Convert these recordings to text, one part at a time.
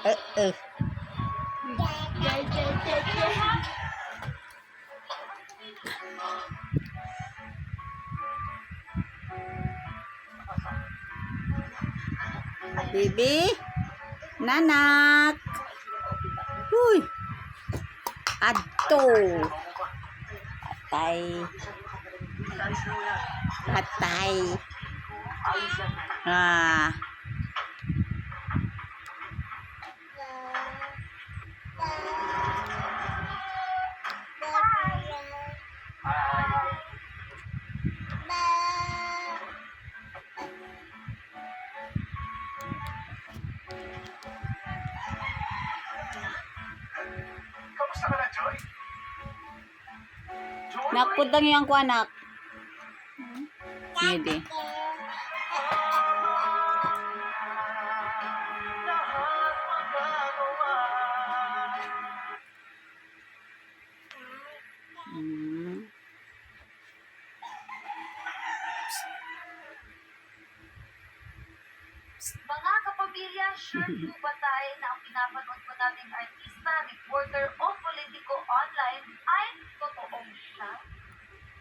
Uh, uh. Bibi, nanak. Huy. Adto. Patay. Patay. Ah. Kamusta ka na, Joy? Nakputang yung ko anak. Hindi. Mga kapamilya, sure po ba tayo na ang pinapanood po nating artista, reporter o politiko online ay totoong siya?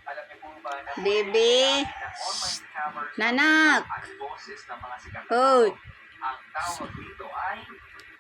Alam niyo po ba na Bibi. online scammers Nanak. at boses ng mga sikat na Hoy. tao? Ang tawag dito ay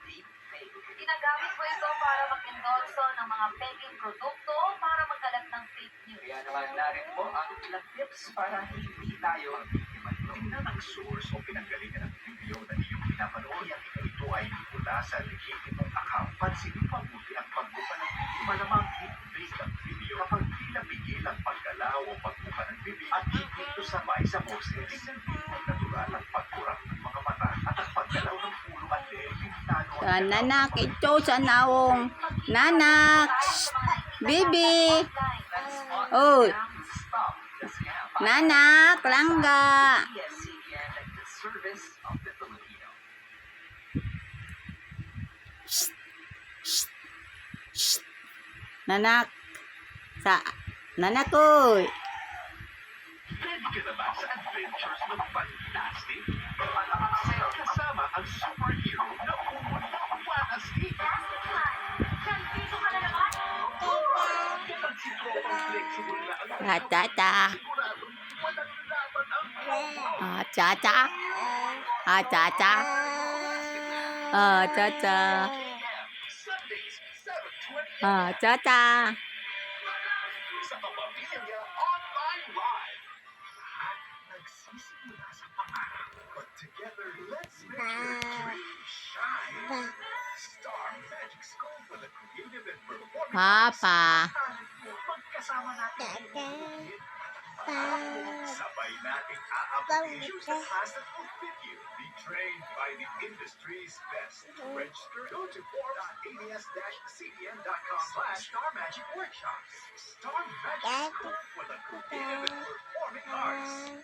deepfake. Ginagamit po ito para mag-endorso ng mga peking produkto o para magkalat ng fake news. Kaya naman narin po ang ilang tips para hindi tayo ang biktima nito. Tingnan ang source o pinanggalingan ng video na iyong pinapanood. Ito ay mula sa legitimong account. Pansinin mabuti ang pagbuka ng video. Malamang deepfake ang video kapag di napigil ang paggalaw o pagbuka ng bibig at hindi ito sabay sa boses. Tingnan din ang natural ang pagkurap ng mga mata at ang paggalaw ng ulo at leeg. Sa nanak, ito sa naong. Nanak. Bibi. Oy. Stop the scam. Nanak, langga. PSCN at the service of the Filipino. Nanak. Sa nanak koy. Ready ka na ba sa adventures ng fantastic? Malakas sa'yo kasama ang superhero na umot ng fantastic. Nandito ka na naman! Kapag si Tropang flexible na ang Tata. siguradong walang laban ang Ah, tata. Ah, tata. Ah, tata. Sundays, 7:20 Ah, tata. sa Kapamilya Online Live. Lahat nagsisimula sa pangarap. But together, let's make your dreams shine. Star Magic School for the Creative and Performing Arts. Papa. Magkasama natin sabay nating aabutin. Choose the class that will fit you. Be trained by the industry's best. Register. Go to forbes-cdn.com/Star Magic Workshops. Star Magic School for the Creative and Performing Arts.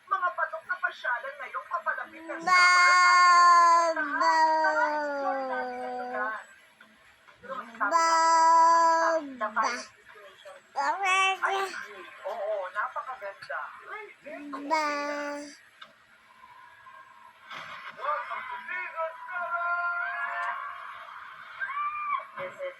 Mga patok na pasyalan ngayong kapalapit ng Oo, napakaganda. Welcome to Vegas, This is